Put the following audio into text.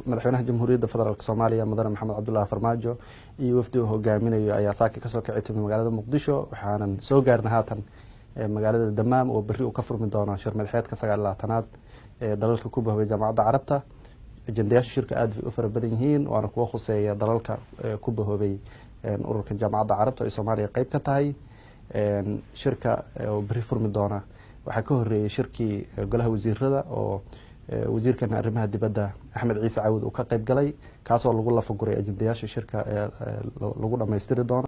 madaxweynaha jamhuuriyadda federaalka Soomaaliya mudane Maxamed Cabdullaahi Farmaajo iyo wafdiga hogaaminayo ayaa saaka ka soo kacay magaalada Muqdisho waxaanan soo gaarnay haatan magaalada Damaam oo berri uu ka furmi doono shir madaxeedka 9-aad ee dalalka ku bahway Jaamacadda Carabta ajendayaasha shirka aad u fara badan yihiin waana kuwa khuseeya dalalka ku bahway ururka Jaamacadda Carabta ee Soomaaliya qayb ka tahay shirka oo berri furmi doona waxa ka horeeyay shirkii golaha wasiirada oo wasiirkan arrimaha dibadda Axmed Ciise Caawud uu ka qayb galay kaas oo lagu lafaguray ajendayaasha shirka lagu dhameystiri doono